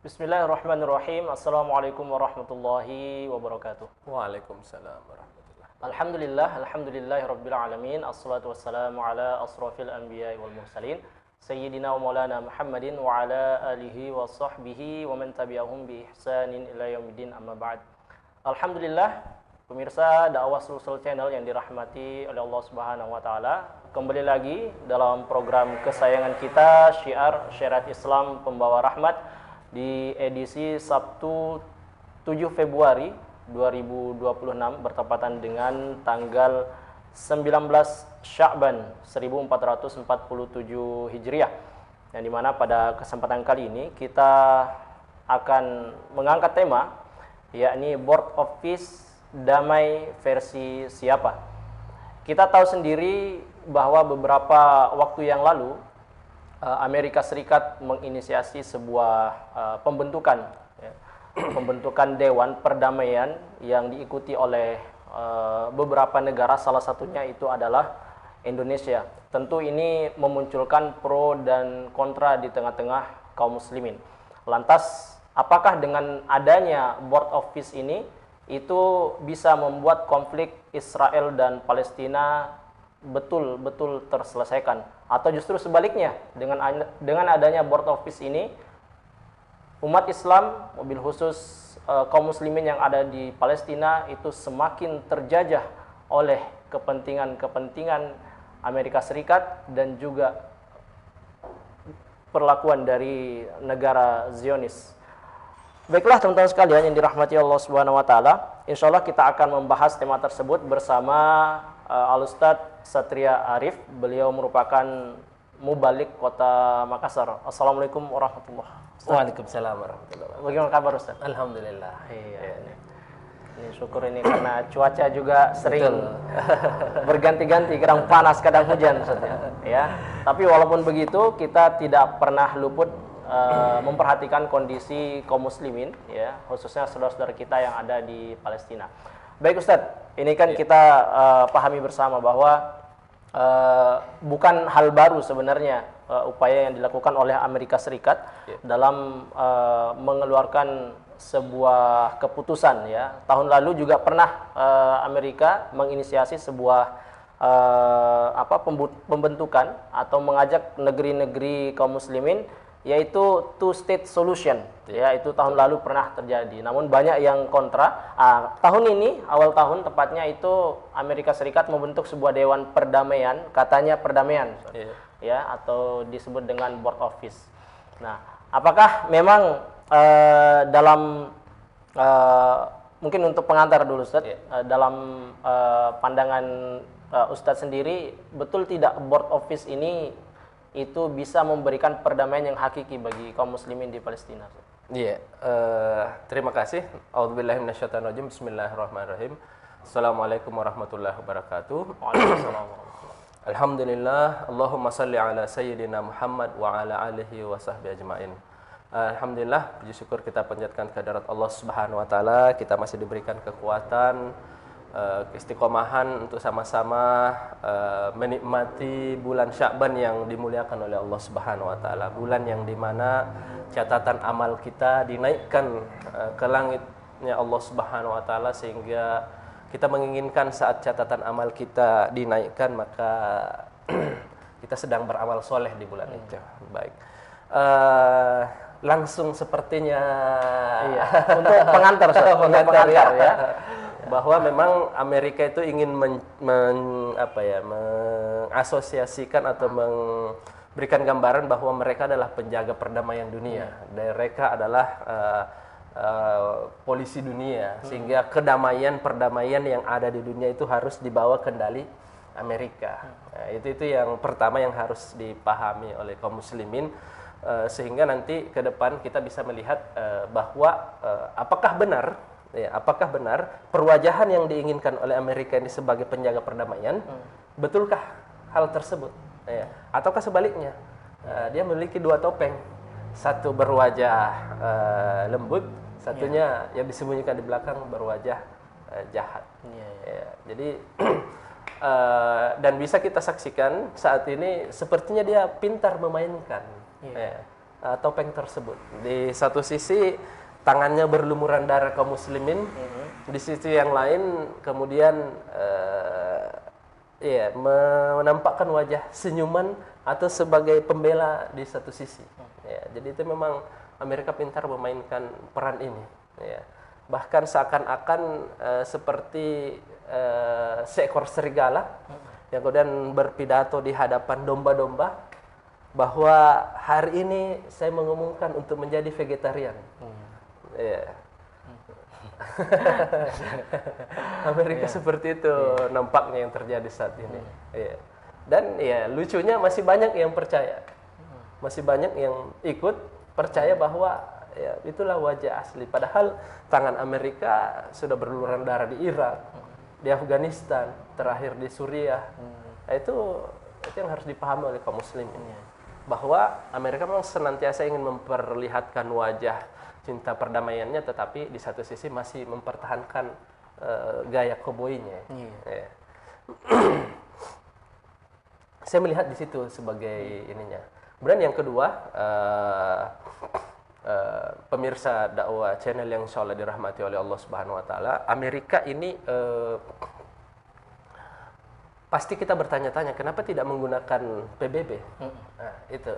Bismillahirrahmanirrahim. Assalamualaikum warahmatullahi wabarakatuh. Waalaikumsalam warahmatullahi wabarakatuh. Alhamdulillahirabbil alamin. Assalatu wassalamu ala asrafil anbiya'i wal mursalin. Sayyidina wa maulana Muhammadin wa ala alihi wa sahbihi wa man tabi'ahum bi ihsanin ila yaumiddin amma ba'd. Alhamdulillah, pemirsa dakwah Sulsel Channel yang dirahmati oleh Allah Subhanahu wa taala. Kembali lagi dalam program kesayangan kita, Syiar Syariat Islam Pembawa Rahmat, di edisi Sabtu 7 Februari 2026 bertepatan dengan tanggal 19 Sya'ban 1447 Hijriah, yang dimana pada kesempatan kali ini kita akan mengangkat tema, yakni Board of Peace Damai versi siapa. Kita tahu sendiri bahwa beberapa waktu yang lalu Amerika Serikat menginisiasi sebuah pembentukan Dewan Perdamaian yang diikuti oleh beberapa negara, salah satunya itu adalah Indonesia. Tentu ini memunculkan pro dan kontra di tengah-tengah kaum muslimin. Lantas, apakah dengan adanya Board of Peace ini itu bisa membuat konflik Israel dan Palestina betul-betul terselesaikan, atau justru sebaliknya, dengan adanya Board of Peace ini umat Islam, mobil khusus kaum muslimin yang ada di Palestina itu semakin terjajah oleh kepentingan Amerika Serikat dan juga perlakuan dari negara Zionis. Baiklah teman-teman sekalian yang dirahmati Allah Subhanahu wa taala, insyaallah kita akan membahas tema tersebut bersama Al-Ustadz Satria Arif. Beliau merupakan mubalik Kota Makassar. Assalamualaikum warahmatullahi wabarakatuh. Waalaikumsalam warahmatullahi wabarakatuh. Bagaimana kabar Ustaz? Alhamdulillah. Iya. Ini syukur ini karena cuaca juga sering berganti-ganti, kadang panas, kadang hujan Ustaz, ya. Tapi walaupun begitu kita tidak pernah luput memperhatikan kondisi kaum muslimin, ya, khususnya saudara-saudara kita yang ada di Palestina. Baik Ustadz, ini kan kita pahami bersama bahwa bukan hal baru sebenarnya upaya yang dilakukan oleh Amerika Serikat dalam mengeluarkan sebuah keputusan, ya. Tahun lalu juga pernah Amerika menginisiasi sebuah pembentukan atau mengajak negeri-negeri kaum muslimin, yaitu two-state solution, ya, itu tahun lalu pernah terjadi. Namun banyak yang kontra. Tahun ini, awal tahun tepatnya, itu Amerika Serikat membentuk sebuah Dewan Perdamaian, katanya perdamaian, ya, atau disebut dengan Board of Peace. Nah, apakah memang dalam mungkin untuk pengantar dulu Ustaz, dalam pandangan Ustaz sendiri, betul tidak Board of Peace ini itu bisa memberikan perdamaian yang hakiki bagi kaum muslimin di Palestina? Iya, terima kasih. A'udzubillahi minasyaitonirrajim. Bismillahirrahmanirrahim. Assalamualaikum warahmatullahi wabarakatuh. Waalaikumsalam. Alhamdulillah, Allahumma salli ala sayyidina Muhammad wa ala alihi wa sahbihi ajmain. Alhamdulillah, puji syukur kita panjatkan kehadirat Allah Subhanahu wa taala. Kita masih diberikan kekuatan, keistiqomahan untuk sama-sama menikmati bulan Sya'ban yang dimuliakan oleh Allah Subhanahu wa taala. Bulan yang dimana catatan amal kita dinaikkan ke langitnya Allah Subhanahu wa taala, sehingga kita menginginkan saat catatan amal kita dinaikkan, maka kita sedang beramal soleh di bulan itu. Baik. Langsung sepertinya untuk pengantar, pengantar ya. Bahwa memang Amerika itu ingin mengasosiasikan atau memberikan gambaran bahwa mereka adalah penjaga perdamaian dunia. Mereka adalah polisi dunia, sehingga perdamaian yang ada di dunia itu harus dibawa kendali Amerika. Nah, itu yang pertama yang harus dipahami oleh kaum muslimin, sehingga nanti ke depan kita bisa melihat bahwa apakah benar perwajahan yang diinginkan oleh Amerika ini sebagai penjaga perdamaian, betulkah hal tersebut? Ya. Ataukah sebaliknya, dia memiliki dua topeng, satu berwajah lembut, satunya yang disembunyikan di belakang berwajah jahat. Ya. Jadi dan bisa kita saksikan saat ini sepertinya dia pintar memainkan. Ya. topeng tersebut. Di satu sisi tangannya berlumuran darah kaum muslimin, di sisi yang lain kemudian ya menampakkan wajah senyuman atau sebagai pembela di satu sisi. Ya, jadi itu memang Amerika pintar memainkan peran ini. Ya. Bahkan seakan-akan seperti seekor serigala yang kemudian berpidato di hadapan domba-domba bahwa hari ini saya mengumumkan untuk menjadi vegetarian. Ya. Amerika seperti itu nampaknya yang terjadi saat ini. Ya. Dan ya lucunya masih banyak yang percaya, masih banyak yang ikut percaya bahwa ya itulah wajah asli. Padahal tangan Amerika sudah berlumuran darah di Irak, di Afghanistan, terakhir di Suriah. Nah, itu yang harus dipahami oleh kaum muslimin. Bahwa Amerika memang senantiasa ingin memperlihatkan wajah cinta perdamaiannya, tetapi di satu sisi masih mempertahankan gaya koboi-nya. Ya. Saya melihat di situ sebagai ininya. Kemudian yang kedua, pemirsa dakwah channel yang insya Allah dirahmati oleh Allah Subhanahu Wa Taala, Amerika ini pasti kita bertanya-tanya kenapa tidak menggunakan PBB. Nah, itu.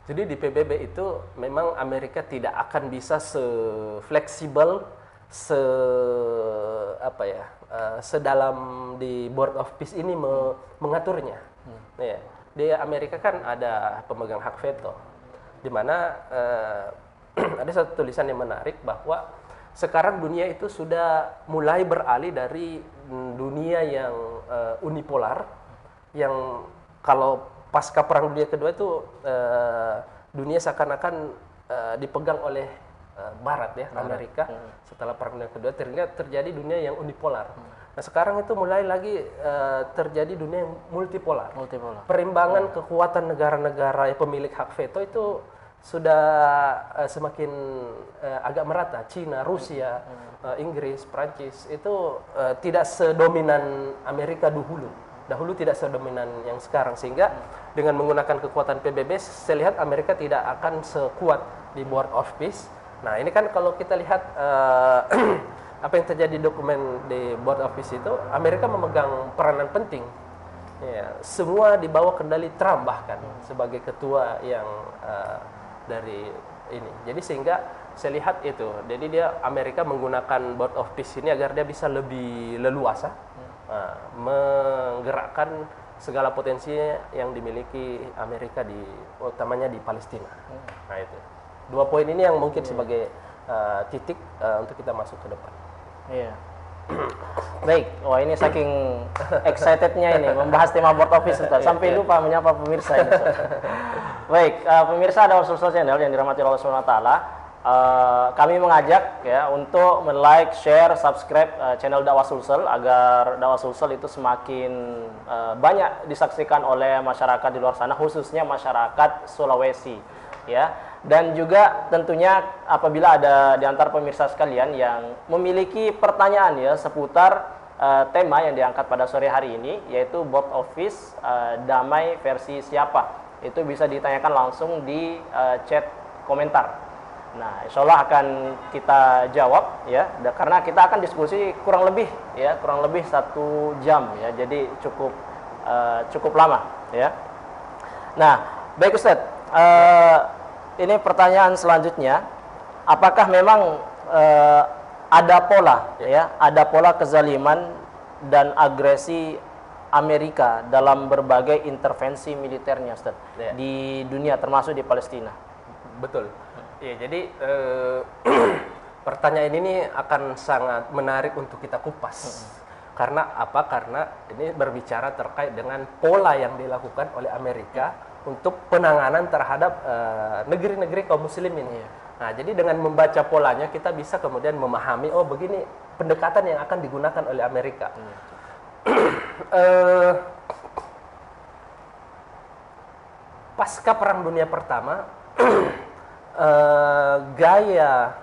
Jadi di PBB itu memang Amerika tidak akan bisa se-fleksibel, sedalam di Board of Peace ini mengaturnya. Ya. Di Amerika kan ada pemegang hak veto, di mana ada satu tulisan yang menarik bahwa sekarang dunia itu sudah mulai beralih dari dunia yang unipolar, yang kalau pasca Perang Dunia Kedua itu dunia seakan-akan dipegang oleh Barat ya, Amerika. Setelah Perang Dunia Kedua terjadi dunia yang unipolar. Nah sekarang itu mulai lagi terjadi dunia yang multipolar. Perimbangan kekuatan negara-negara yang pemilik hak veto itu sudah semakin agak merata. Cina, Rusia, Inggris, Prancis itu tidak sedominan Amerika dahulu. Dahulu tidak sedominan yang sekarang, sehingga dengan menggunakan kekuatan PBB saya lihat Amerika tidak akan sekuat di Board of Peace. Nah ini kan kalau kita lihat apa yang terjadi dokumen di Board of Peace itu, Amerika memegang peranan penting. Ya, semua di bawah kendali Trump bahkan sebagai ketua yang dari ini. Jadi sehingga saya lihat itu, jadi dia Amerika menggunakan Board of Peace ini agar dia bisa lebih leluasa menggerakkan segala potensinya yang dimiliki Amerika utamanya di Palestina. Nah itu dua poin ini yang mungkin sebagai titik untuk kita masuk ke depan. Iya. Baik, wah ini saking excitednya ini membahas tema Board of Peace sampai lupa menyapa pemirsa ini. Baik, pemirsa Dakwah Sulsel Channel yang dirahmati Allah Subhanahu Wa Taala, kami mengajak ya untuk like, share, subscribe channel Dakwah Sulsel agar Dakwah Sulsel itu semakin banyak disaksikan oleh masyarakat di luar sana, khususnya masyarakat Sulawesi ya. Dan juga tentunya apabila ada di antara pemirsa sekalian yang memiliki pertanyaan ya seputar tema yang diangkat pada sore hari ini, yaitu Board of Peace damai versi siapa, itu bisa ditanyakan langsung di chat komentar. Nah, insya Allah akan kita jawab ya, karena kita akan diskusi kurang lebih 1 jam ya, jadi cukup lama ya. Nah, baik Ustadz, ini pertanyaan selanjutnya, apakah memang ada pola kezaliman dan agresi Amerika dalam berbagai intervensi militernya, Ustaz, di dunia termasuk di Palestina? Betul. Ya, jadi pertanyaan ini akan sangat menarik untuk kita kupas. Karena apa? Karena ini berbicara terkait dengan pola yang dilakukan oleh Amerika untuk penanganan terhadap negeri-negeri kaum muslimin. Nah, jadi dengan membaca polanya kita bisa kemudian memahami, oh begini pendekatan yang akan digunakan oleh Amerika. Pasca Perang Dunia Pertama, gaya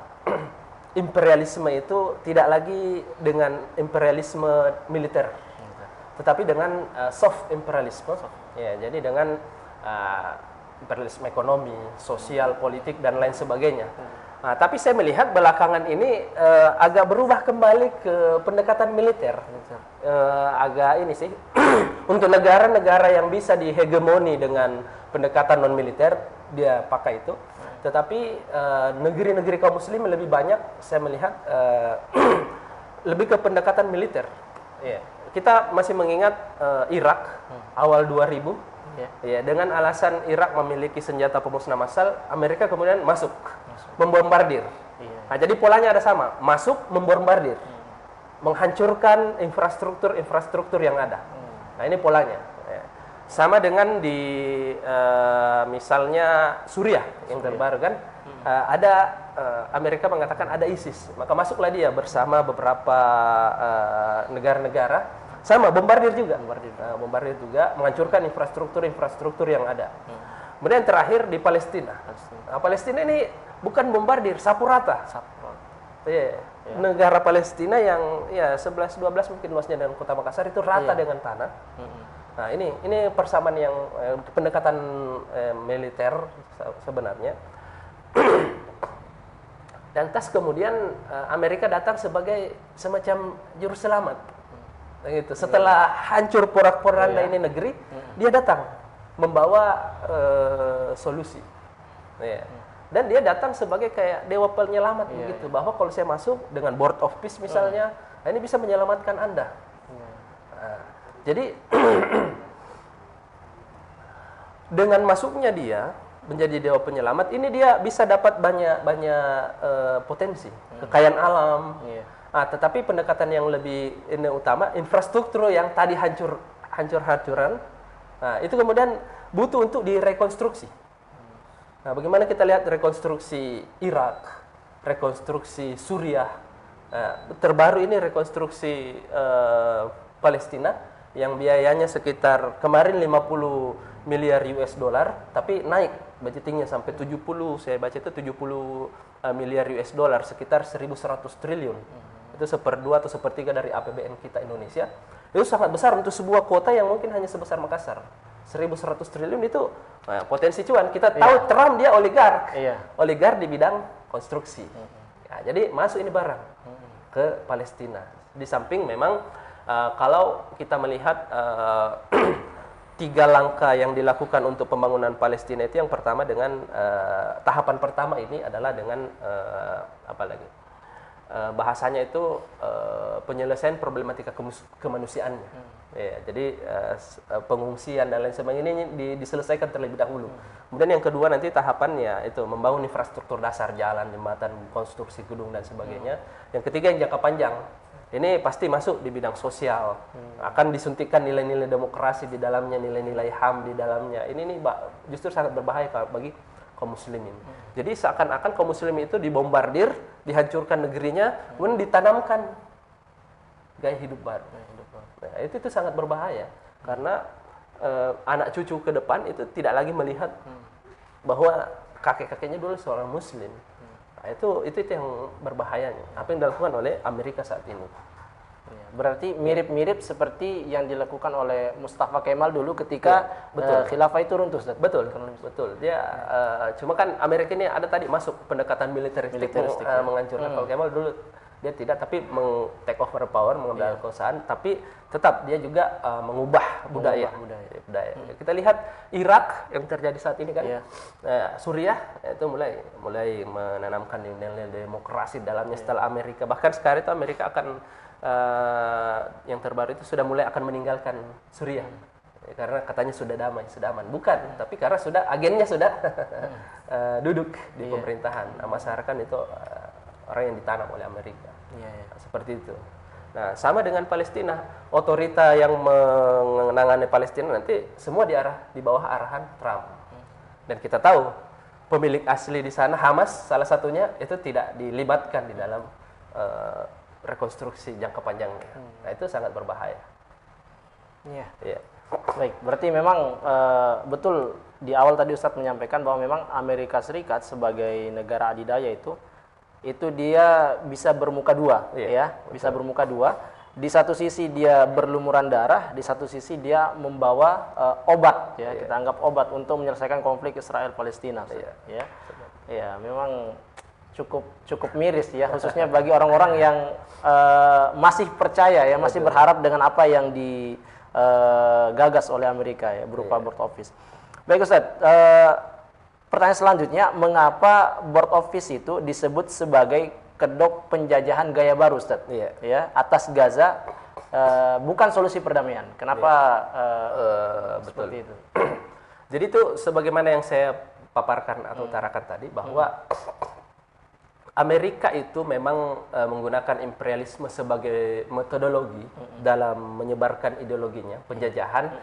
imperialisme itu tidak lagi dengan imperialisme militer, tetapi dengan soft imperialisme. Ya, jadi dengan imperialisme ekonomi, sosial, politik dan lain sebagainya. Nah, tapi saya melihat belakangan ini agak berubah kembali ke pendekatan militer. Agak ini sih untuk negara-negara yang bisa dihegemoni dengan pendekatan non militer dia pakai itu. Tetapi negeri-negeri kaum muslim lebih banyak saya melihat lebih ke pendekatan militer. Kita masih mengingat Irak awal 2000, dengan alasan Irak memiliki senjata pemusnah massal, Amerika kemudian masuk membombardir. Nah, jadi polanya ada sama, masuk membombardir, menghancurkan infrastruktur yang ada. Nah, ini polanya. Sama dengan di misalnya Suriah yang terbaru kan, ada Amerika mengatakan ada ISIS, maka masuklah dia bersama beberapa negara-negara. Sama, bombardir juga, menghancurkan infrastruktur yang ada. Kemudian terakhir di Palestina. Nah, Palestina ini bukan bombardir, sapu rata. Negara Palestina yang 11-12 mungkin luasnya dengan kota Makassar itu rata dengan tanah. Nah, ini persamaan yang pendekatan militer sebenarnya. Dan kemudian Amerika datang sebagai semacam juru selamat. Gitu. Setelah hancur porak-poranda ini negeri, dia datang membawa solusi. Dan dia datang sebagai kayak dewa penyelamat begitu, bahwa kalau saya masuk dengan Board of Peace misalnya, ini bisa menyelamatkan Anda. Nah, jadi dengan masuknya dia menjadi dewa penyelamat, ini dia bisa dapat banyak potensi, kekayaan alam. Tetapi pendekatan yang lebih utama, infrastruktur yang tadi hancur-hancuran, itu kemudian butuh untuk direkonstruksi. Nah, bagaimana kita lihat rekonstruksi Irak, rekonstruksi Suriah, terbaru ini rekonstruksi Palestina yang biayanya sekitar kemarin 50 miliar US dollar, tapi naik budgetingnya sampai 70, saya baca itu 70 miliar US dollar, sekitar 1.100 triliun. Itu 1/2 atau 1/3 dari APBN kita Indonesia. Itu sangat besar untuk sebuah kota yang mungkin hanya sebesar Makassar. 1.100 triliun itu potensi cuan. Kita tahu Trump dia oligark. Oligark di bidang konstruksi. Jadi masuk ini barang ke Palestina. Di samping memang kalau kita melihat 3 langkah yang dilakukan untuk pembangunan Palestina itu, yang pertama dengan tahapan pertama ini adalah dengan bahasanya itu penyelesaian problematika kemanusiaannya. Jadi pengungsian dan lain sebagainya ini diselesaikan terlebih dahulu. Kemudian yang kedua nanti tahapannya itu membangun infrastruktur dasar, jalan, jembatan, konstruksi gedung dan sebagainya. Yang ketiga yang jangka panjang. Ini pasti masuk di bidang sosial. Akan disuntikkan nilai-nilai demokrasi di dalamnya, nilai-nilai HAM di dalamnya. Ini justru sangat berbahaya bagi kaum muslimin. Jadi seakan-akan kaum muslimin itu dibombardir, dihancurkan negerinya, kemudian ditanamkan gaya hidup baru. Nah, itu sangat berbahaya karena anak cucu ke depan itu tidak lagi melihat bahwa kakek-kakeknya dulu seorang muslim. Nah, itu yang berbahayanya. Apa yang dilakukan oleh Amerika saat ini. Berarti mirip-mirip seperti yang dilakukan oleh Mustafa Kemal dulu ketika khilafah itu runtuh, Ustaz. Betul. Dia cuma kan Amerika ini ada tadi masuk pendekatan militeristik menghancurkan. Kalau Kemal dulu dia tidak, tapi take over power, mengambil kekuasaan, tapi tetap dia juga mengubah budaya. Kita lihat Irak yang terjadi saat ini kan, Suriah itu mulai menanamkan nilai demokrasi dalamnya setelah Amerika. Bahkan sekarang itu Amerika akan yang terbaru itu sudah mulai akan meninggalkan Suriah karena katanya sudah damai, sudah aman. Bukan, tapi karena agennya sudah duduk di pemerintahan. Nah, masyarakat itu orang yang ditanam oleh Amerika. Seperti itu. Nah, sama dengan Palestina, otorita yang menangani Palestina nanti semua di bawah arahan Trump. Dan kita tahu pemilik asli di sana, Hamas salah satunya, itu tidak dilibatkan di dalam rekonstruksi jangka panjangnya. Nah, itu sangat berbahaya. Baik, berarti memang betul di awal tadi Ustadz menyampaikan bahwa memang Amerika Serikat sebagai negara adidaya itu dia bisa bermuka dua, bisa bermuka dua. Di satu sisi dia berlumuran darah, di satu sisi dia membawa obat, ya kita anggap obat untuk menyelesaikan konflik Israel Palestina. Ya, ya memang cukup miris ya, khususnya bagi orang-orang yang masih percaya ya, masih berharap dengan apa yang digagas oleh Amerika ya berupa board office. Baik Ustaz, pertanyaan selanjutnya, mengapa board office itu disebut sebagai kedok penjajahan gaya baru, Ustaz? Ya, atas Gaza, bukan solusi perdamaian. Kenapa betul seperti itu? Jadi itu sebagaimana yang saya paparkan atau utarakan tadi, bahwa Amerika itu memang menggunakan imperialisme sebagai metodologi dalam menyebarkan ideologinya, penjajahan.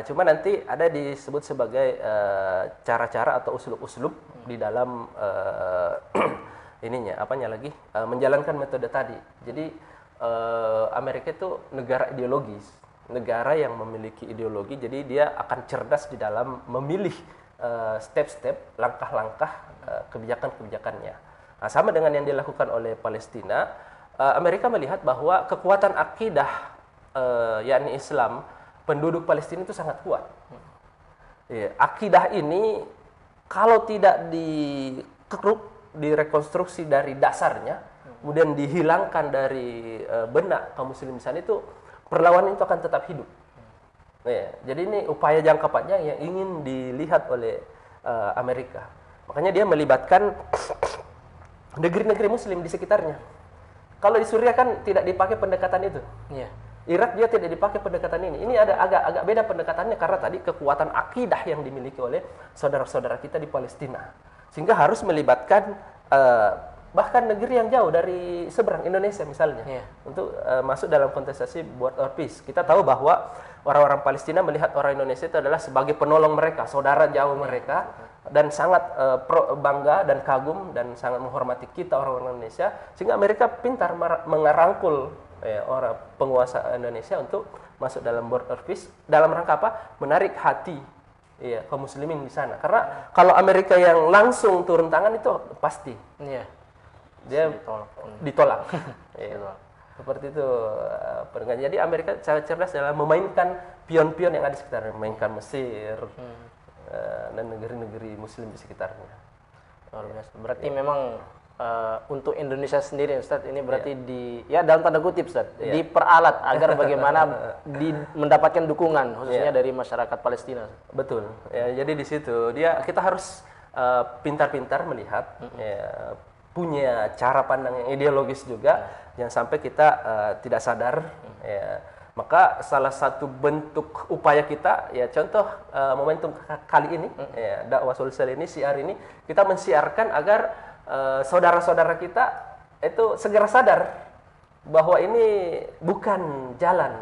Cuma nanti ada disebut sebagai cara-cara atau uslub-uslub di dalam menjalankan metode tadi. Jadi Amerika itu negara ideologis, negara yang memiliki ideologi. Jadi dia akan cerdas di dalam memilih step-step, langkah-langkah kebijakan-kebijakannya. Nah, sama dengan yang dilakukan oleh Palestina, Amerika melihat bahwa kekuatan akidah, yakni Islam, penduduk Palestina itu sangat kuat. Akidah ini kalau tidak dikeruk, direkonstruksi dari dasarnya, kemudian dihilangkan dari benak kaum muslim di sana, itu perlawanan itu akan tetap hidup. Jadi ini upaya jangka panjang yang ingin dilihat oleh Amerika. Makanya dia melibatkan negeri-negeri muslim di sekitarnya. Kalau di Suriah kan tidak dipakai pendekatan itu. Irak dia tidak dipakai pendekatan ini. Ini ada agak beda pendekatannya karena tadi kekuatan akidah yang dimiliki oleh saudara-saudara kita di Palestina. Sehingga harus melibatkan bahkan negeri yang jauh dari seberang, Indonesia misalnya, untuk masuk dalam kontestasi Board of Peace. Kita tahu bahwa orang-orang Palestina melihat orang Indonesia itu adalah sebagai penolong mereka, saudara jauh mereka, dan sangat bangga dan kagum dan sangat menghormati kita orang-orang Indonesia, sehingga mereka pintar mengerangkul orang penguasa Indonesia untuk masuk dalam Board of Peace dalam rangka apa? Menarik hati kaum muslimin di sana. Karena kalau Amerika yang langsung turun tangan itu pasti dia ditolak. Seperti itu. Jadi Amerika sangat cerdas dalam memainkan pion-pion yang ada di sekitarnya, memainkan Mesir dan negeri-negeri muslim di sekitarnya. Luar biasa. Berarti memang untuk Indonesia sendiri, Ustaz, ini berarti dalam tanda kutip, Ustaz, diperalat agar bagaimana mendapatkan dukungan khususnya dari masyarakat Palestina. Betul. Jadi di situ kita harus pintar-pintar melihat, punya cara pandang yang ideologis juga, jangan sampai kita tidak sadar. Maka salah satu bentuk upaya kita, contoh momentum kali ini, dakwah sosial ini, siar ini, kita mensiarkan agar saudara-saudara kita itu segera sadar bahwa ini bukan jalan,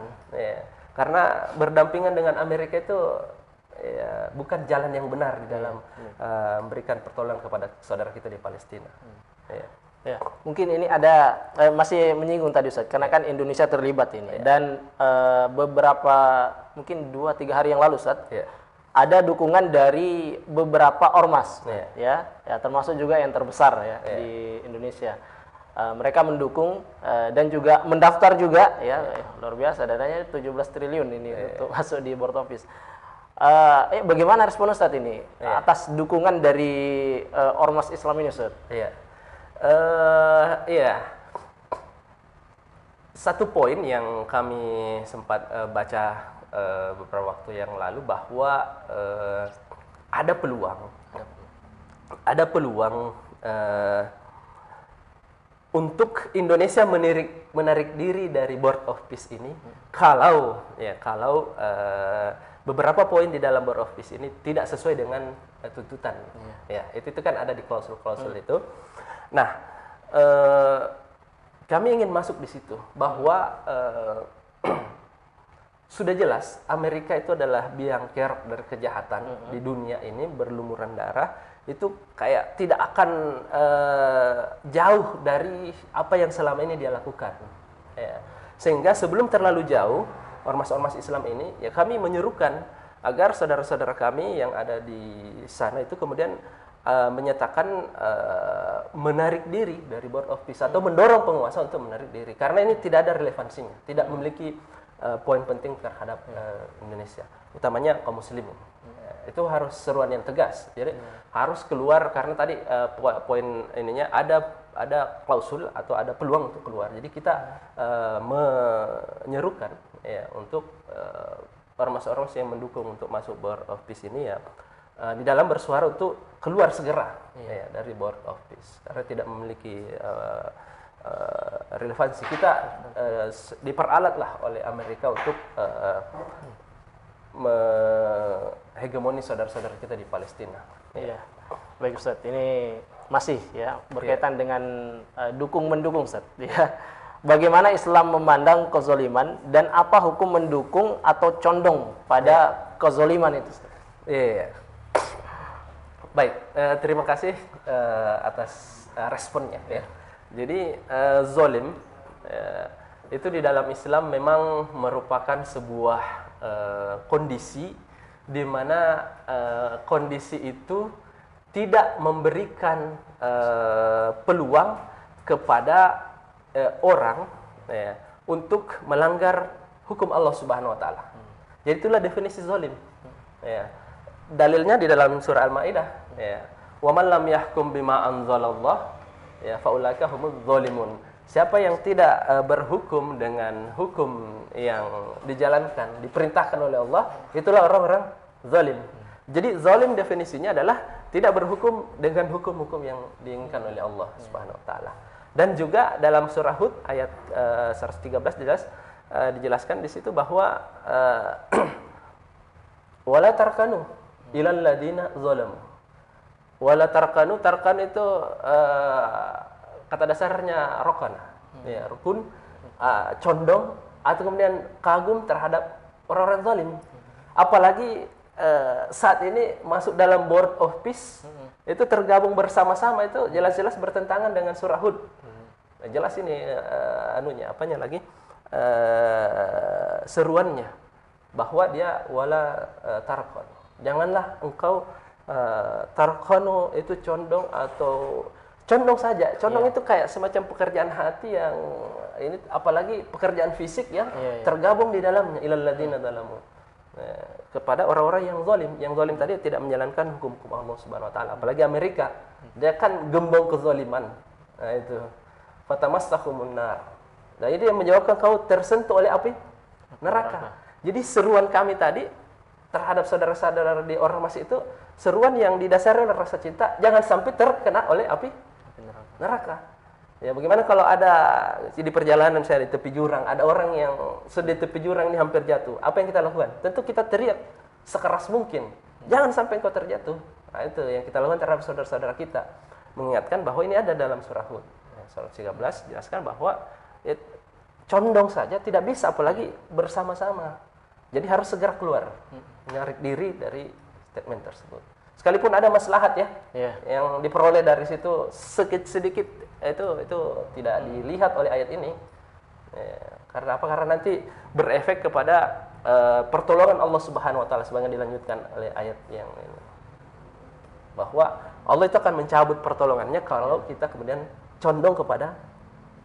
karena berdampingan dengan Amerika itu bukan jalan yang benar di dalam memberikan pertolongan kepada saudara kita di Palestina. Mungkin ini ada masih menyinggung tadi, Ustaz, karena kan Indonesia terlibat ini, dan beberapa mungkin 2-3 hari yang lalu, Ustaz, ada dukungan dari beberapa ormas, termasuk juga yang terbesar di Indonesia. Mereka mendukung dan juga mendaftar juga, luar biasa, dananya 17 triliun ini untuk masuk di Board Office. Bagaimana respon Ustaz ini atas dukungan dari ormas Islam ini, Ustaz? Satu poin yang kami sempat baca beberapa waktu yang lalu, bahwa ada peluang untuk Indonesia menarik diri dari Board of Peace ini, kalau beberapa poin di dalam Board of Peace ini tidak sesuai dengan tuntutan. Itu kan ada di klausul-klausul itu. Nah, kami ingin masuk di situ bahwa sudah jelas Amerika itu adalah biang kerok dari kejahatan di dunia ini, berlumuran darah, itu kayak tidak akan jauh dari apa yang selama ini dia lakukan. Sehingga sebelum terlalu jauh, ormas-ormas Islam ini, kami menyuruhkan agar saudara-saudara kami yang ada di sana itu kemudian menyatakan menarik diri dari board of peace atau mendorong penguasa untuk menarik diri karena ini tidak ada relevansinya, tidak memiliki poin penting terhadap Indonesia, utamanya kaum muslimin. Itu harus seruan yang tegas. Jadi harus keluar karena tadi poin ininya ada klausul atau ada peluang untuk keluar. Jadi kita menyerukan ya untuk ormas-ormas yang mendukung untuk masuk board of peace ini ya di dalam bersuara untuk keluar segera ya dari board of peace karena tidak memiliki relevansi. Kita diperalatlah oleh Amerika untuk hegemoni saudara-saudara kita di Palestina. Iya. Baik Ustaz, ini masih ya berkaitan dengan dukung-mendukung Ustaz. Ya. Bagaimana Islam memandang kezoliman dan apa hukum mendukung atau condong pada kezoliman itu Ustaz? Iya. Baik, terima kasih atas responnya ya. Jadi zolim itu di dalam Islam memang merupakan sebuah kondisi di mana kondisi itu tidak memberikan peluang kepada orang ya, untuk melanggar hukum Allah Subhanahu wa taala. Jadi itulah definisi zalim. Ya. Dalilnya di dalam surah Al-Maidah ya. Wa man lam yahkum bima anzalallah ya faulaika humuz zalimun. Siapa yang tidak berhukum dengan hukum yang dijalankan, diperintahkan oleh Allah, itulah orang-orang zalim. Jadi zalim definisinya adalah tidak berhukum dengan hukum-hukum yang diinginkan oleh Allah Subhanahu wa taala. Dan juga dalam surah Hud ayat 113 dijelaskan di situ bahwa wala tarkanu ilal ladina zalamu. Wala tarkanu, tarkan itu kata dasarnya rokana, ya, rukun, condong atau kemudian kagum terhadap orang-orang zalim. Apalagi saat ini masuk dalam board of peace, itu tergabung bersama-sama itu jelas-jelas bertentangan dengan surah Hud. Jelas ini apanya lagi seruannya bahwa dia wala tarkon. Janganlah engkau tarkonu itu condong atau condong saja. Condong itu kayak semacam pekerjaan hati yang ini apalagi pekerjaan fisik yang tergabung di dalamnya ilal ladzina zalamu. Kepada orang-orang yang zalim. Yang zalim tadi tidak menjalankan hukum-hukum Allah Subhanahu wa taala. Apalagi Amerika, dia kan gembong kezaliman. Nah itu. Fatamassahumun nar. Nah ini yang menyebabkan kau tersentuh oleh api neraka. Jadi seruan kami tadi terhadap saudara-saudara di ormas itu seruan yang didasari oleh rasa cinta, jangan sampai terkena oleh api neraka. Ya bagaimana kalau ada di perjalanan saya di tepi jurang, ada orang yang sedih tepi jurang ini hampir jatuh. Apa yang kita lakukan? Tentu kita teriak sekeras mungkin. Jangan sampai engkau terjatuh. Nah itu yang kita lakukan terhadap saudara-saudara kita. Mengingatkan bahwa ini ada dalam surah Hud. Surah 13 jelaskan bahwa condong saja tidak bisa apalagi bersama-sama. Jadi harus segera keluar, menarik diri dari statement tersebut. Sekalipun ada maslahat ya, yang diperoleh dari situ sedikit itu tidak dilihat oleh ayat ini. Karena apa? Karena nanti berefek kepada pertolongan Allah Subhanahu wa taala sebagaimana dilanjutkan oleh ayat yang ini. Bahwa Allah itu akan mencabut pertolongannya kalau kita kemudian condong kepada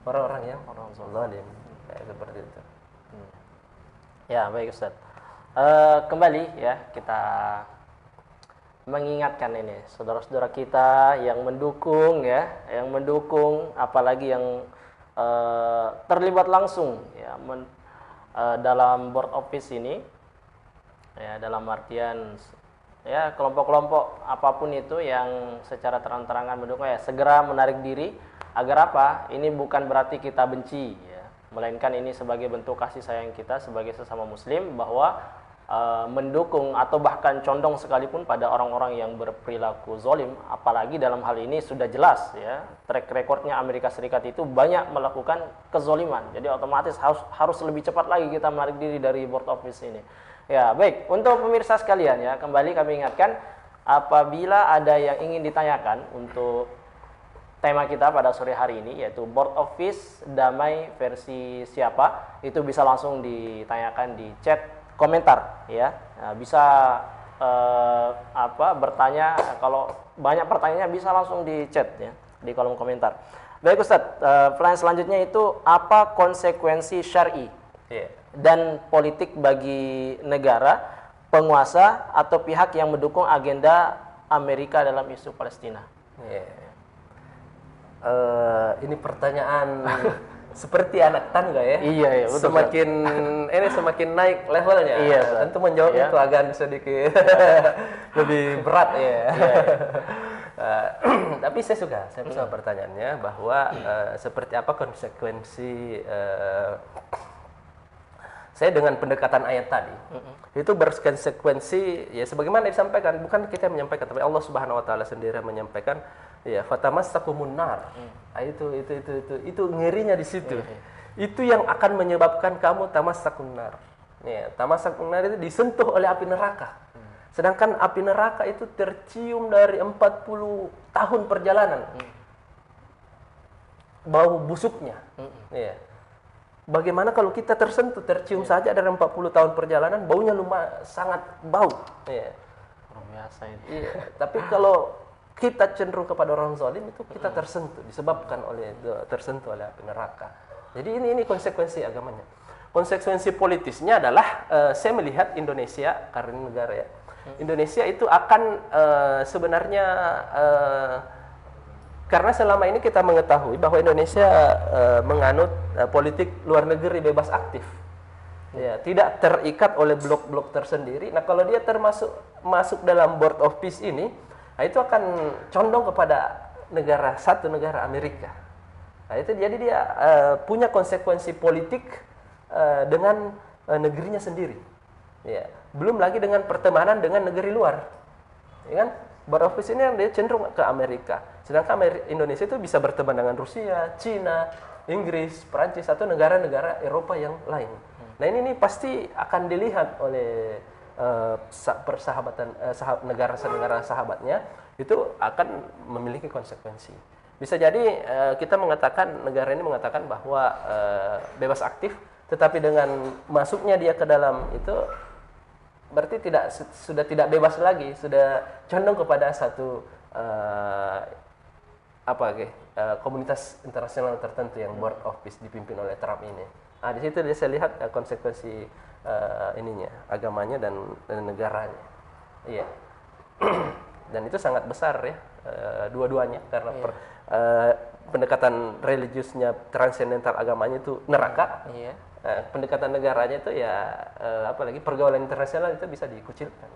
orang-orang yang zalim. Seperti itu. Ya, baik Ustaz. Kembali ya kita mengingatkan ini saudara-saudara kita yang mendukung ya, yang mendukung apalagi yang terlibat langsung ya dalam board of peace ini ya, dalam artian ya kelompok-kelompok apapun itu yang secara terang-terangan mendukung ya segera menarik diri agar apa? Ini bukan berarti kita benci ya, melainkan ini sebagai bentuk kasih sayang kita sebagai sesama muslim bahwa mendukung atau bahkan condong sekalipun pada orang-orang yang berperilaku zalim, apalagi dalam hal ini sudah jelas ya track recordnya Amerika Serikat itu banyak melakukan kezaliman, jadi otomatis harus lebih cepat lagi kita menarik diri dari board of peace ini. Ya baik, untuk pemirsa sekalian ya kembali kami ingatkan apabila ada yang ingin ditanyakan untuk tema kita pada sore hari ini yaitu board of peace damai versi siapa, itu bisa langsung ditanyakan di chat komentar ya. Nah, bisa bertanya kalau banyak pertanyaannya bisa langsung di chat ya, di kolom komentar. Baik Ustadz, pertanyaan selanjutnya itu apa konsekuensi syar'i dan politik bagi negara, penguasa atau pihak yang mendukung agenda Amerika dalam isu Palestina? Ini pertanyaan seperti anak tangga ya. Iya, betul. Semakin naik levelnya. Iya, tentu menjawab itu agak sedikit lebih berat ya. Tapi saya suka pertanyaannya bahwa seperti apa konsekuensi saya dengan pendekatan ayat tadi itu berkonsekuensi ya sebagaimana disampaikan, bukan kita yang menyampaikan tapi Allah Subhanahu wa taala sendiri menyampaikan ya fatamassakumun nar. Itu ngerinya di situ. Itu yang akan menyebabkan kamu tamassakun nar. Ya, tamassakun nar itu disentuh oleh api neraka. Sedangkan api neraka itu tercium dari 40 tahun perjalanan. Bau busuknya. Ya. Bagaimana kalau kita tercium saja dari 40 tahun perjalanan, baunya sangat bau. Ya. Luar biasa ini. Iya. Tapi kalau kita cenderung kepada orang zalim itu kita disebabkan oleh tersentuh oleh api neraka. Jadi ini konsekuensi agamanya. Konsekuensi politisnya adalah saya melihat Indonesia karena negara ya. Indonesia itu akan sebenarnya karena selama ini kita mengetahui bahwa Indonesia menganut politik luar negeri bebas aktif, ya, tidak terikat oleh blok-blok tersendiri. Nah, kalau dia masuk dalam Board of Peace ini, nah, itu akan condong kepada satu negara Amerika. Nah, itu jadi dia punya konsekuensi politik dengan negerinya sendiri. Ya, belum lagi dengan pertemanan dengan negeri luar, ya kan? Board of Peace ini yang dia cenderung ke Amerika. Sedangkan Indonesia itu bisa berteman dengan Rusia, Cina, Inggris, Perancis atau negara-negara Eropa yang lain. Nah ini pasti akan dilihat oleh persahabatan negara-negara sahabatnya itu akan memiliki konsekuensi. Bisa jadi kita mengatakan negara ini mengatakan bahwa bebas aktif, tetapi dengan masuknya dia ke dalam itu berarti sudah tidak bebas lagi, sudah condong kepada satu komunitas internasional tertentu yang Board of Peace dipimpin oleh Trump ini. Nah, di situ saya lihat konsekuensi agamanya dan negaranya. Iya. Dan itu sangat besar ya, dua-duanya karena pendekatan religiusnya transendental agamanya itu neraka. Iya. Pendekatan negaranya itu ya apalagi pergaulan internasional itu bisa dikucilkan.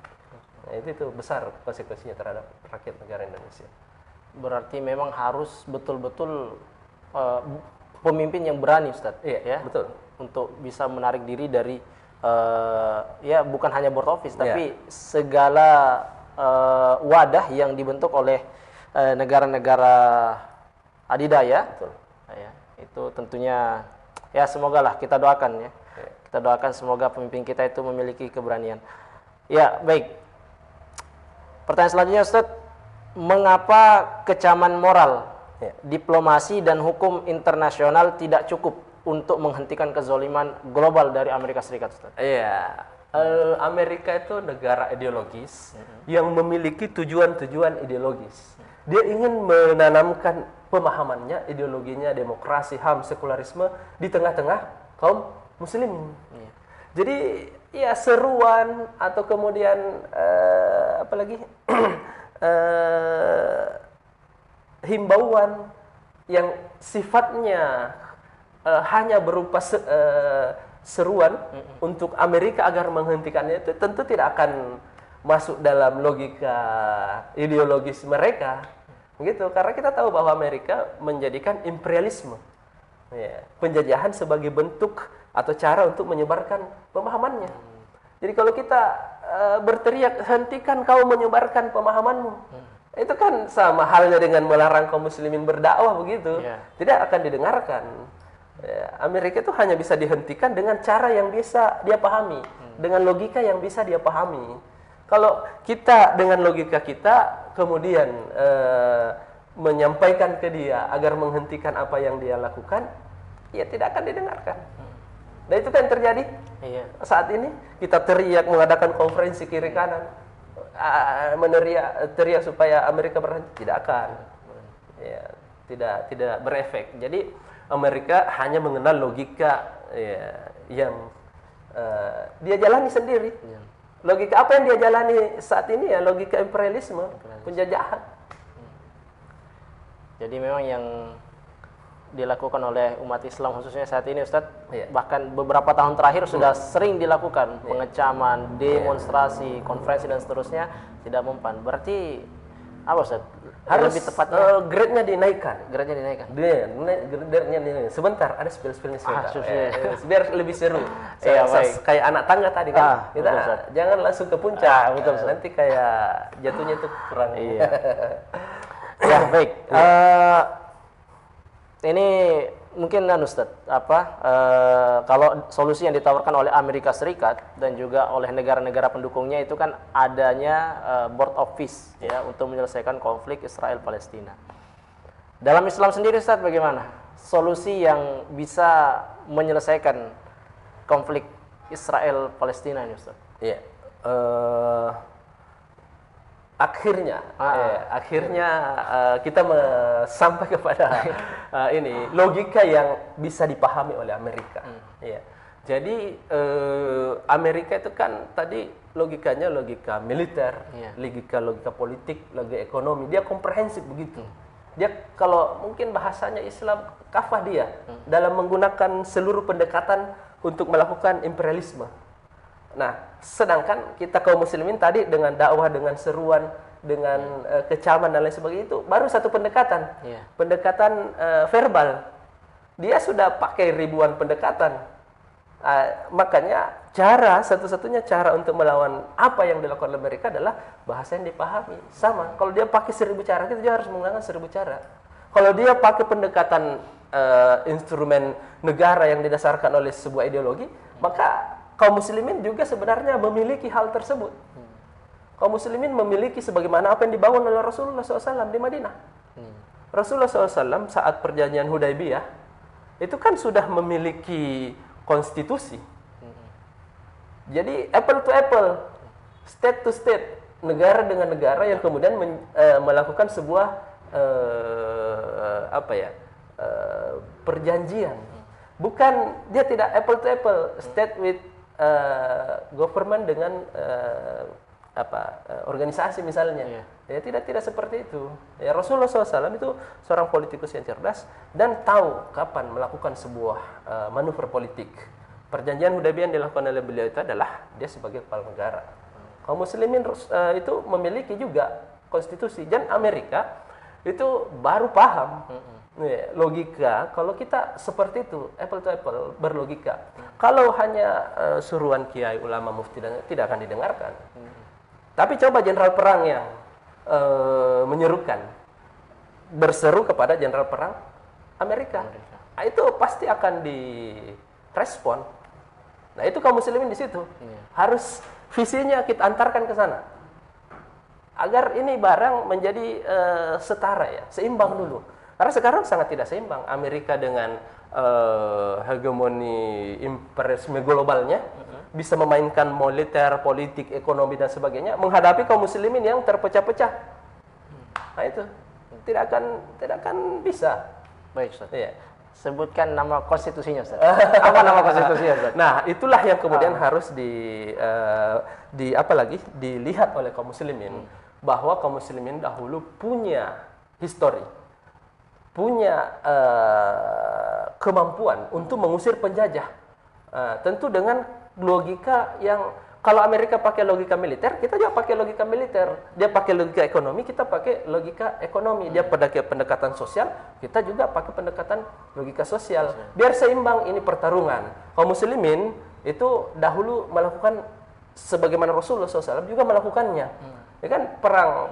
Nah, itu besar konsekuensinya terhadap rakyat negara Indonesia. Berarti memang harus betul-betul pemimpin yang berani, Ustaz. Iya, ya, betul. Untuk bisa menarik diri dari ya bukan hanya Board of Peace, tapi segala wadah yang dibentuk oleh negara-negara adidaya. Betul. Ya, itu tentunya ya semoga lah kita doakan ya. Kita doakan semoga pemimpin kita itu memiliki keberanian. Ya, baik. Pertanyaan selanjutnya, Ustaz, mengapa kecaman moral, diplomasi dan hukum internasional tidak cukup untuk menghentikan kezaliman global dari Amerika Serikat, Ustaz? Iya. Amerika itu negara ideologis yang memiliki tujuan-tujuan ideologis. Dia ingin menanamkan pemahamannya, ideologinya, demokrasi, HAM, sekularisme di tengah-tengah kaum muslimin. Jadi ya seruan atau kemudian himbauan yang sifatnya hanya berupa seruan untuk Amerika agar menghentikannya itu tentu tidak akan masuk dalam logika ideologis mereka. Begitu, karena kita tahu bahwa Amerika menjadikan imperialisme, penjajahan sebagai bentuk atau cara untuk menyebarkan pemahamannya. Jadi kalau kita berteriak, hentikan kau menyebarkan pemahamanmu, itu kan sama halnya dengan melarang kaum muslimin berdakwah begitu, tidak akan didengarkan. Amerika itu hanya bisa dihentikan dengan cara yang bisa dia pahami, dengan logika yang bisa dia pahami. Kalau kita dengan logika kita kemudian menyampaikan ke dia agar menghentikan apa yang dia lakukan, ya tidak akan didengarkan. Dan itu kan terjadi saat ini. Kita teriak mengadakan konferensi kiri kanan. teriak supaya Amerika berhenti, tidak akan. Ya, tidak berefek. Jadi Amerika hanya mengenal logika ya, yang dia jalani sendiri. Ya. Logika apa yang dia jalani saat ini ya logika imperialisme, penjajahan. Jadi memang yang dilakukan oleh umat Islam khususnya saat ini Ustadz, bahkan beberapa tahun terakhir sudah sering dilakukan pengecaman, demonstrasi, konferensi dan seterusnya tidak mempan. Berarti apa Ustadz? Harus lebih tepatnya grade-nya dinaikkan. grade-nya dinaikkan. Grade-nya dinaikkan. Sebentar, ada spill-spillnya sebentar. Biar lebih seru. Iya, baik. Kayak anak tangga tadi kan. Kita betul, jangan langsung ke puncak. Betul, nanti kayak jatuhnya itu kurang. Iya. Ya, baik. Ini mungkin Ustadz, kalau solusi yang ditawarkan oleh Amerika Serikat dan juga oleh negara-negara pendukungnya itu kan adanya board of peace ya untuk menyelesaikan konflik Israel Palestina. Dalam Islam sendiri Ustadz bagaimana solusi yang bisa menyelesaikan konflik Israel Palestina ini Ustadz? Iya. Akhirnya kita sampai kepada ini logika yang bisa dipahami oleh Amerika. Ya. Jadi Amerika itu kan tadi logikanya logika militer, logika politik, logika ekonomi. Dia komprehensif begitu. Dia kalau mungkin bahasanya Islam kafah dia dalam menggunakan seluruh pendekatan untuk melakukan imperialisme. Nah, sedangkan kita kaum muslimin tadi dengan dakwah, dengan seruan, dengan kecaman dan lain sebagainya itu baru satu pendekatan. Pendekatan verbal. Dia sudah pakai ribuan pendekatan. Makanya satu-satunya cara untuk melawan apa yang dilakukan oleh mereka adalah bahasa yang dipahami. Sama, kalau dia pakai 1000 cara, kita juga harus menggunakan 1000 cara. Kalau dia pakai pendekatan instrumen negara yang didasarkan oleh sebuah ideologi, maka kaum muslimin juga sebenarnya memiliki hal tersebut. Kaum muslimin memiliki sebagaimana apa yang dibangun oleh Rasulullah SAW di Madinah. Rasulullah SAW saat perjanjian Hudaybiyah itu kan sudah memiliki konstitusi. Jadi apple to apple, state to state, negara dengan negara yang kemudian melakukan sebuah perjanjian. Bukan, dia tidak apple to apple, state with government dengan organisasi misalnya. Ya tidak seperti itu. Ya Rasulullah SAW itu seorang politikus yang cerdas dan tahu kapan melakukan sebuah manuver politik. Perjanjian Hudaybiyah yang dilakukan oleh beliau itu adalah dia sebagai kepala negara. Kaum muslimin itu memiliki juga konstitusi, dan Amerika itu baru paham logika. Kalau kita seperti itu, apple to apple, berlogika. Kalau hanya suruhan kiai, ulama, mufti tidak akan didengarkan. Tapi coba jenderal perang yang menyerukan, berseru kepada jenderal perang Amerika. Nah, itu pasti akan direspon. Nah, itu kaum muslimin di situ. Harus visinya kita antarkan ke sana. Agar ini barang menjadi setara ya, seimbang dulu. Karena sekarang sangat tidak seimbang Amerika dengan hegemoni imperialisme globalnya, bisa memainkan militer, politik, ekonomi dan sebagainya menghadapi kaum muslimin yang terpecah-pecah. Nah, itu tidak akan bisa. Baik, Ustaz. Iya. Sebutkan nama konstitusinya, Ustaz. Apa nama konstitusinya, Ustaz? Nah, itulah yang kemudian harus dilihat oleh kaum muslimin, bahwa kaum muslimin dahulu punya histori, punya kemampuan untuk mengusir penjajah. Tentu dengan logika yang, kalau Amerika pakai logika militer, kita juga pakai logika militer. Dia pakai logika ekonomi, kita pakai logika ekonomi. Dia pakai pendekatan sosial, kita juga pakai pendekatan logika sosial. Biar seimbang ini pertarungan. Kaum muslimin itu dahulu melakukan sebagaimana Rasulullah SAW juga melakukannya. Ya kan,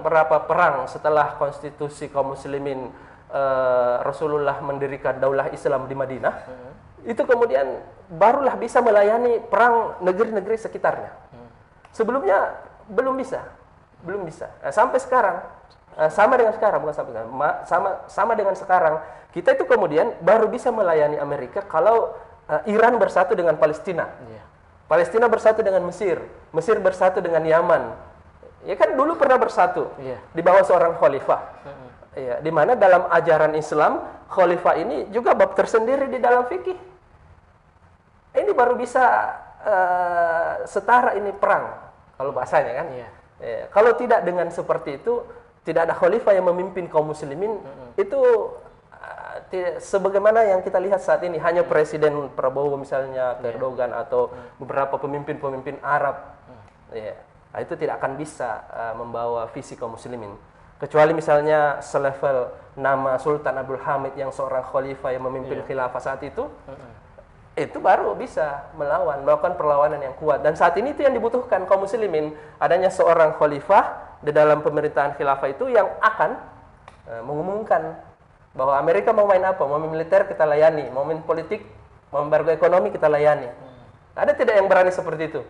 berapa perang setelah konstitusi kaum muslimin, Rasulullah mendirikan daulah Islam di Madinah, itu kemudian barulah bisa melayani perang negeri-negeri sekitarnya. Sebelumnya belum bisa. Nah, sampai sekarang, sama dengan sekarang, bukan sampai sekarang, sama dengan sekarang, kita itu kemudian baru bisa melayani Amerika kalau Iran bersatu dengan Palestina, Palestina bersatu dengan Mesir, Mesir bersatu dengan Yaman, Ya kan dulu pernah bersatu Iya. di bawah seorang khalifah. Ya, di mana dalam ajaran Islam khalifah ini juga bab tersendiri di dalam fikih. Ini baru bisa setara ini perang kalau bahasanya kan. Iya. Ya, kalau tidak dengan seperti itu, tidak ada khalifah yang memimpin kaum muslimin, itu sebagaimana yang kita lihat saat ini, hanya Presiden Prabowo misalnya, Erdogan atau beberapa pemimpin-pemimpin Arab. Ya, itu tidak akan bisa membawa visi kaum muslimin. Kecuali misalnya selevel nama Sultan Abdul Hamid yang seorang khalifah yang memimpin khilafah saat itu baru bisa melakukan perlawanan yang kuat. Dan saat ini itu yang dibutuhkan kaum muslimin, adanya seorang khalifah di dalam pemerintahan khilafah itu yang akan mengumumkan bahwa Amerika mau main apa, mau main militer kita layani, mau main politik, mau embargo ekonomi kita layani. Ada tidak yang berani seperti itu?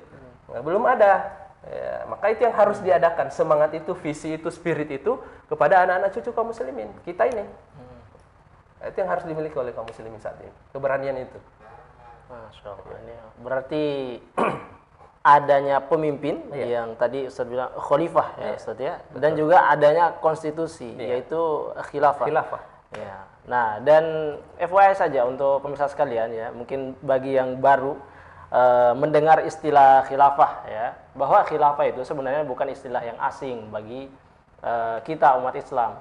Nah, belum ada. Ya, maka itu yang harus diadakan, semangat itu, visi itu, spirit itu kepada anak-anak cucu kaum muslimin kita ini. Itu yang harus dimiliki oleh kaum muslimin saat ini, keberanian itu. Masya Allah. Ini berarti adanya pemimpin yang tadi Ustaz bilang khalifah ya Ustaz ya, dan juga adanya konstitusi yaitu khilafah. Ya. Nah, dan FYI saja untuk pemirsa sekalian ya, mungkin bagi yang baru mendengar istilah khilafah ya, bahwa khilafah itu sebenarnya bukan istilah yang asing bagi kita umat Islam.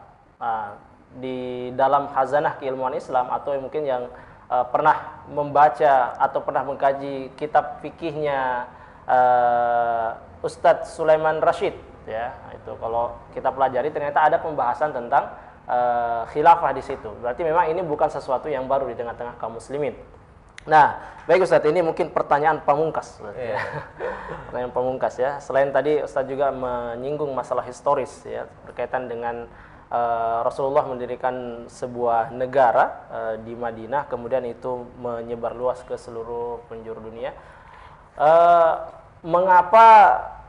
Di dalam khazanah keilmuan Islam atau mungkin yang pernah membaca atau pernah mengkaji kitab fikihnya Ustadz Sulaiman Rashid ya, itu kalau kita pelajari ternyata ada pembahasan tentang khilafah di situ. Berarti memang ini bukan sesuatu yang baru di tengah-tengah kaum muslimin. Nah, baik Ustadz, ini mungkin pertanyaan pamungkas. Pertanyaan pamungkas ya. Selain tadi Ustadz juga menyinggung masalah historis ya, berkaitan dengan Rasulullah mendirikan sebuah negara di Madinah, kemudian itu menyebar luas ke seluruh penjuru dunia. Mengapa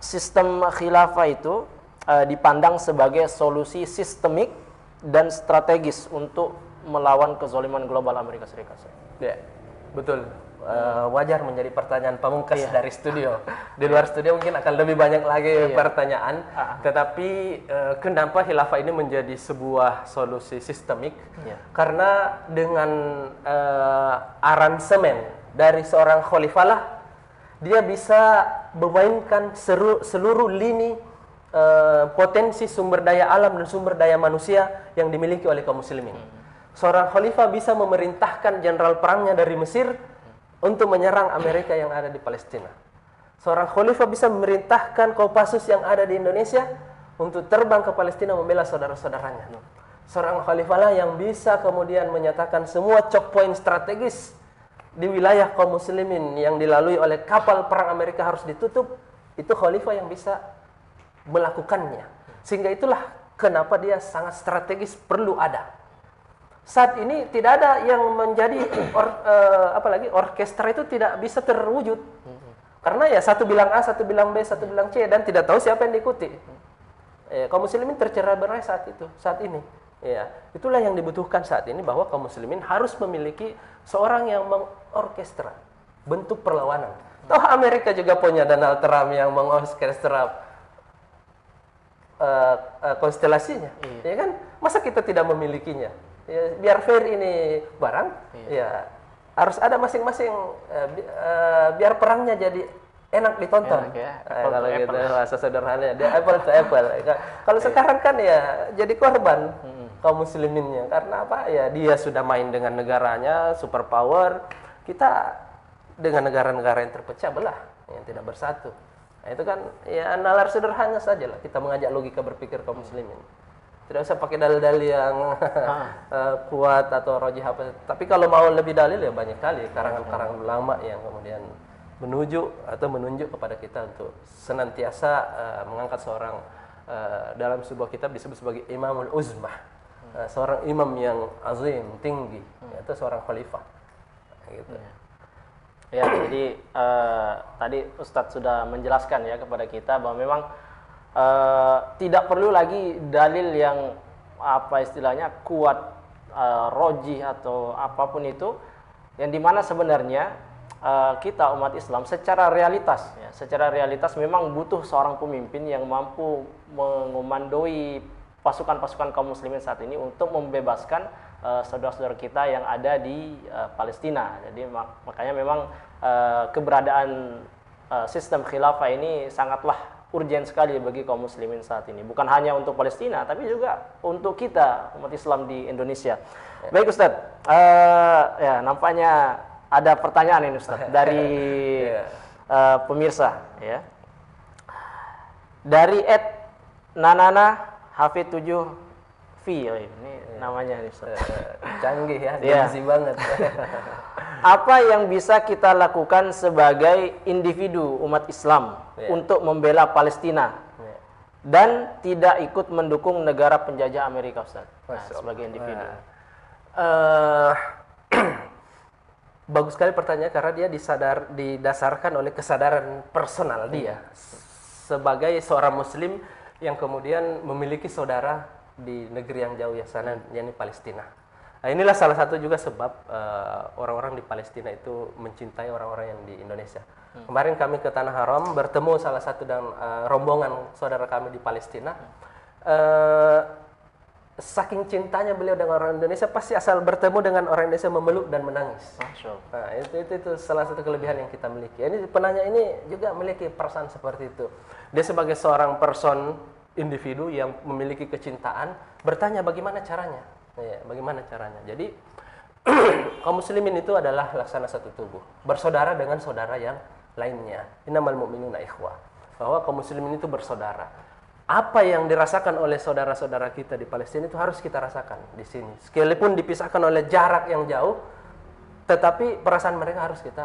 sistem khilafah itu dipandang sebagai solusi sistemik dan strategis untuk melawan kezaliman global Amerika Serikat? Ya, betul. Wajar menjadi pertanyaan pamungkas dari studio. Di luar studio mungkin akan lebih banyak lagi pertanyaan. Tetapi kenapa khilafah ini menjadi sebuah solusi sistemik? Karena dengan aransemen dari seorang khalifah lah, dia bisa memainkan seluruh lini potensi sumber daya alam dan sumber daya manusia yang dimiliki oleh kaum muslimin. Seorang khalifah bisa memerintahkan jenderal perangnya dari Mesir untuk menyerang Amerika yang ada di Palestina. Seorang khalifah bisa memerintahkan Kopassus yang ada di Indonesia untuk terbang ke Palestina membela saudara-saudaranya. Seorang khalifah lah yang bisa kemudian menyatakan semua choke point strategis di wilayah kaum muslimin yang dilalui oleh kapal perang Amerika harus ditutup. Itu khalifah yang bisa melakukannya. Sehingga itulah kenapa dia sangat strategis, perlu ada. Saat ini tidak ada yang menjadi apalagi orkestra itu tidak bisa terwujud. Karena ya satu bilang A, satu bilang B, satu bilang C dan tidak tahu siapa yang diikuti. Kaum muslimin tercerai-berai saat ini. Ya, itulah yang dibutuhkan saat ini, bahwa kaum muslimin harus memiliki seorang yang mengorkestra bentuk perlawanan. Toh Amerika juga punya Donald Trump yang mengorkestra konstelasinya, ya kan? Masa kita tidak memilikinya? Ya, biar fair ini barang, ya harus ada masing-masing, biar perangnya jadi enak ditonton. Kalau gitu bahasa sederhananya, dia apple to apple. Kalau sekarang kan ya jadi korban kaum musliminnya, karena apa? Ya dia sudah main dengan negaranya, superpower. Kita dengan negara-negara yang terpecah belah, yang tidak bersatu. Nah, itu kan ya nalar sederhana saja lah, kita mengajak logika berpikir kaum muslimin. Tidak usah pakai dalil-dalil yang kuat atau rajih apa. Tapi kalau mau lebih dalil ya banyak kali karangan-karangan ulama yang kemudian menunjuk kepada kita untuk senantiasa mengangkat seorang dalam sebuah kitab disebut sebagai Imamul Uzmah, seorang imam yang azim, tinggi, yaitu seorang khalifah. Gitu. Ya, jadi tadi Ustadz sudah menjelaskan ya kepada kita bahwa memang tidak perlu lagi dalil yang apa istilahnya kuat, rojih atau apapun itu, yang dimana sebenarnya kita umat Islam secara realitas memang butuh seorang pemimpin yang mampu mengomandoi pasukan-pasukan kaum muslimin saat ini untuk membebaskan saudara-saudara kita yang ada di Palestina. Jadi makanya memang keberadaan sistem khilafah ini sangatlah urgen sekali bagi kaum muslimin saat ini. Bukan hanya untuk Palestina, tapi juga untuk kita umat Islam di Indonesia. Baik Ustadz, ya nampaknya ada pertanyaan ini Ustadz dari pemirsa ya. Dari @nanana Hafid7V ini namanya nih Ustadz. Canggih ya, diisi banget. Apa yang bisa kita lakukan sebagai individu umat Islam untuk membela Palestina dan tidak ikut mendukung negara penjajah Amerika Ustaz? Sebagai individu. Bagus sekali pertanyaan karena dia didasarkan oleh kesadaran personal dia sebagai seorang muslim yang kemudian memiliki saudara di negeri yang jauh ya sana, yakni Palestina. Nah, inilah salah satu juga sebab orang-orang di Palestina itu mencintai orang-orang yang di Indonesia. Kemarin kami ke Tanah Haram bertemu salah satu dan rombongan saudara kami di Palestina. Saking cintanya beliau dengan orang Indonesia, pasti asal bertemu dengan orang Indonesia memeluk dan menangis. Nah, itu salah satu kelebihan yang kita miliki. Ini penanya ini juga memiliki perasaan seperti itu. Dia sebagai seorang person individu yang memiliki kecintaan, bertanya bagaimana caranya. Ya, bagaimana caranya? Jadi kaum muslimin itu adalah laksana satu tubuh, bersaudara dengan saudara yang lainnya. Innamal mu'minuna ikhwah. Bahwa kaum muslimin itu bersaudara. Apa yang dirasakan oleh saudara-saudara kita di Palestina itu harus kita rasakan di sini. Sekalipun dipisahkan oleh jarak yang jauh, tetapi perasaan mereka harus kita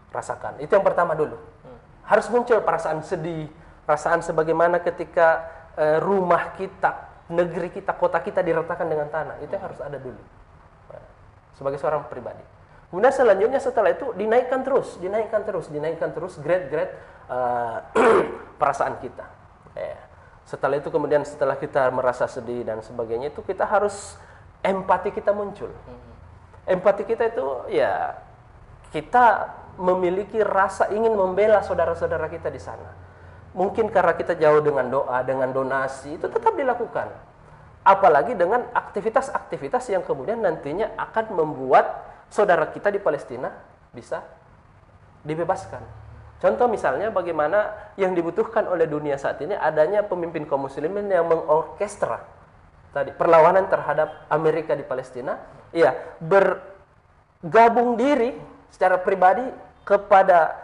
rasakan. Itu yang pertama dulu. Harus muncul perasaan sedih, perasaan sebagaimana ketika rumah kita, negeri kita, kota kita diratakan dengan tanah. Itu yang harus ada dulu. Sebagai seorang pribadi. Kemudian selanjutnya setelah itu dinaikkan terus grade perasaan kita. Setelah itu kemudian setelah kita merasa sedih dan sebagainya itu kita harus empati kita muncul. Empati kita itu ya kita memiliki rasa ingin membela saudara-saudara kita di sana. Mungkin karena kita jauh dengan doa, dengan donasi itu tetap dilakukan. Apalagi dengan aktivitas-aktivitas yang kemudian nantinya akan membuat saudara kita di Palestina bisa dibebaskan. Contoh misalnya bagaimana yang dibutuhkan oleh dunia saat ini adanya pemimpin kaum muslimin yang mengorkestra tadi perlawanan terhadap Amerika di Palestina, ya bergabung diri secara pribadi kepada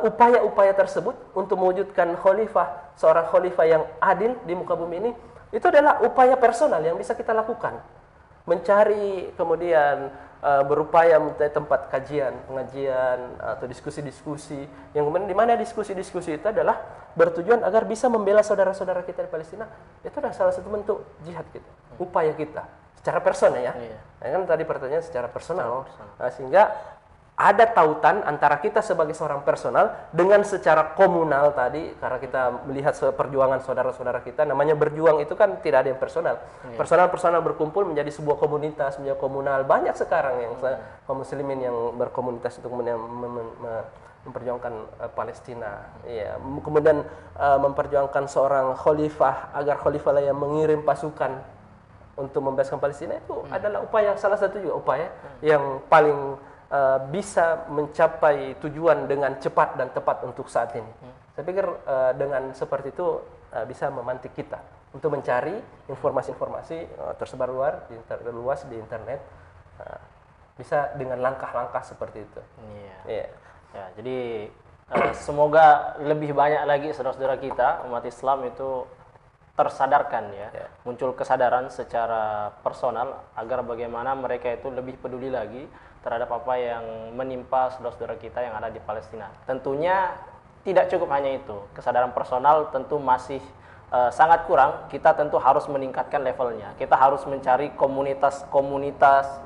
upaya-upaya tersebut untuk mewujudkan seorang khalifah yang adil di muka bumi ini. Itu adalah upaya personal yang bisa kita lakukan. Mencari kemudian berupaya mencari tempat kajian, pengajian atau diskusi-diskusi yang kemudian di mana diskusi-diskusi itu adalah bertujuan agar bisa membela saudara-saudara kita di Palestina. Itu adalah salah satu bentuk jihad kita, upaya kita secara personal ya. Kan tadi pertanyaan secara personal. Nah, sehingga ada tautan antara kita sebagai seorang personal dengan secara komunal tadi, karena kita melihat perjuangan saudara-saudara kita. Namanya berjuang itu kan tidak ada yang personal. Personal berkumpul menjadi sebuah komunitas, menjadi komunal. Banyak sekarang yang kaum muslimin yang berkomunitas untuk kemudian memperjuangkan Palestina. Ya, kemudian memperjuangkan seorang khalifah agar khalifah lah yang mengirim pasukan untuk membebaskan Palestina. Itu adalah upaya, salah satu juga upaya yang paling bisa mencapai tujuan dengan cepat dan tepat untuk saat ini. Saya pikir dengan seperti itu bisa memantik kita untuk mencari informasi-informasi tersebar luas di internet. Bisa dengan langkah-langkah seperti itu. Ya, jadi semoga lebih banyak lagi saudara-saudara kita umat Islam itu tersadarkan muncul kesadaran secara personal agar bagaimana mereka itu lebih peduli lagi terhadap apa yang menimpa saudara-saudara kita yang ada di Palestina. Tentunya tidak cukup hanya itu. Kesadaran personal tentu masih sangat kurang. Kita tentu harus meningkatkan levelnya. Kita harus mencari komunitas-komunitas,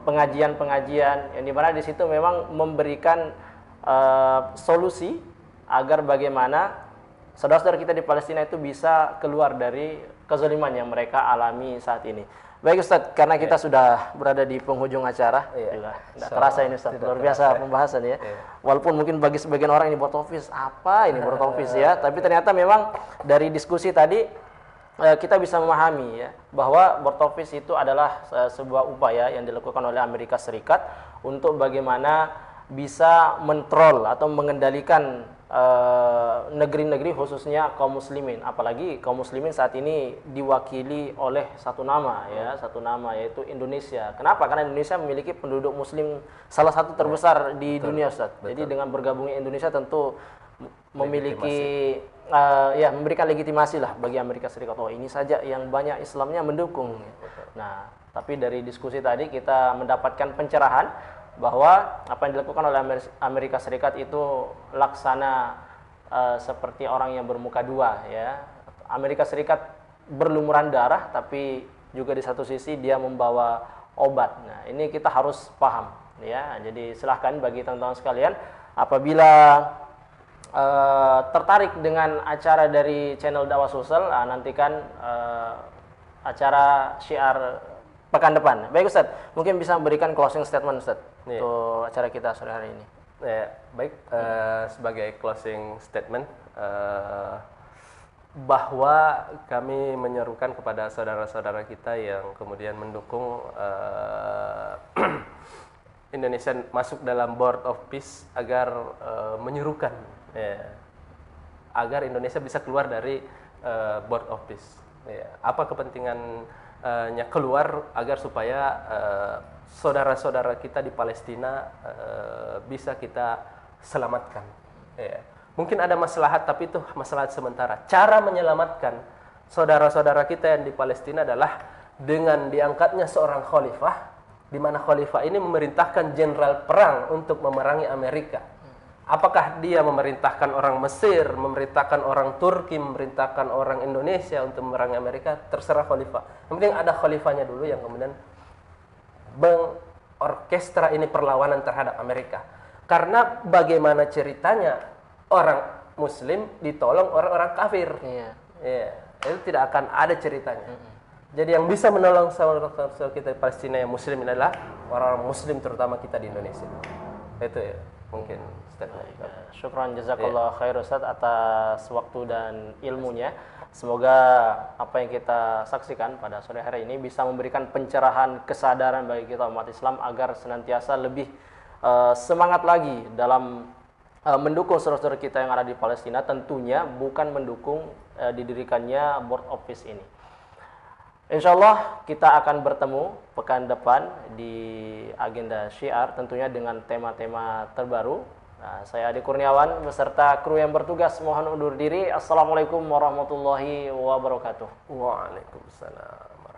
pengajian-pengajian yang dimana di situ memang memberikan solusi agar bagaimana saudara-saudara kita di Palestina itu bisa keluar dari kezaliman yang mereka alami saat ini. Baik Ustadz, karena kita sudah berada di penghujung acara, juga tidak terasa ini Ustadz, luar biasa pembahasan ya. Walaupun mungkin bagi sebagian orang ini board office, apa ini board office ya, tapi ternyata memang dari diskusi tadi kita bisa memahami ya bahwa board office itu adalah sebuah upaya yang dilakukan oleh Amerika Serikat untuk bagaimana bisa mentrol atau mengendalikan negeri-negeri khususnya kaum muslimin, apalagi kaum muslimin saat ini diwakili oleh satu nama yaitu Indonesia. Kenapa? Karena Indonesia memiliki penduduk muslim salah satu terbesar di dunia, Ustaz. Jadi dengan bergabungnya Indonesia tentu memiliki memberikan legitimasi lah bagi Amerika Serikat. Oh, ini saja yang banyak Islamnya mendukung. Nah, tapi dari diskusi tadi kita mendapatkan pencerahan bahwa apa yang dilakukan oleh Amerika Serikat itu laksana seperti orang yang bermuka dua ya. Amerika Serikat berlumuran darah, tapi juga di satu sisi dia membawa obat. Nah, ini kita harus paham ya. Jadi silahkan bagi teman-teman sekalian, apabila tertarik dengan acara dari channel Dakwah Sosial, nantikan acara syiar pekan depan. Baik Ustaz, mungkin bisa memberikan closing statement Ustaz untuk acara kita sore hari ini. Ya, baik, sebagai closing statement, bahwa kami menyerukan kepada saudara-saudara kita yang kemudian mendukung Indonesia masuk dalam Board of Peace agar menyerukan agar Indonesia bisa keluar dari Board of Peace. Apa kepentingannya keluar agar supaya saudara-saudara kita di Palestina bisa kita selamatkan. Mungkin ada maslahat, tapi itu maslahat sementara. Cara menyelamatkan saudara-saudara kita yang di Palestina adalah dengan diangkatnya seorang khalifah, di mana khalifah ini memerintahkan jenderal perang untuk memerangi Amerika. Apakah dia memerintahkan orang Mesir, memerintahkan orang Turki, memerintahkan orang Indonesia untuk memerangi Amerika, terserah khalifah. Yang penting ada khalifahnya dulu yang kemudian mengorkestra ini perlawanan terhadap Amerika. Karena bagaimana ceritanya orang Muslim ditolong orang-orang kafir, itu tidak akan ada ceritanya. Jadi yang bisa menolong saudara-saudara kita di Palestina yang Muslim adalah orang-orang Muslim, terutama kita di Indonesia. Itu ya mungkin. Syukran jazakallah khair Ustaz atas waktu dan ilmunya. Semoga apa yang kita saksikan pada sore hari ini bisa memberikan pencerahan kesadaran bagi kita umat Islam agar senantiasa lebih semangat lagi dalam mendukung saudara-saudara kita yang ada di Palestina, tentunya bukan mendukung didirikannya Board of Peace ini. Insya Allah kita akan bertemu pekan depan di agenda syiar, tentunya dengan tema-tema terbaru. Nah, saya Adi Kurniawan beserta kru yang bertugas mohon undur diri. Assalamualaikum warahmatullahi wabarakatuh. Waalaikumsalam.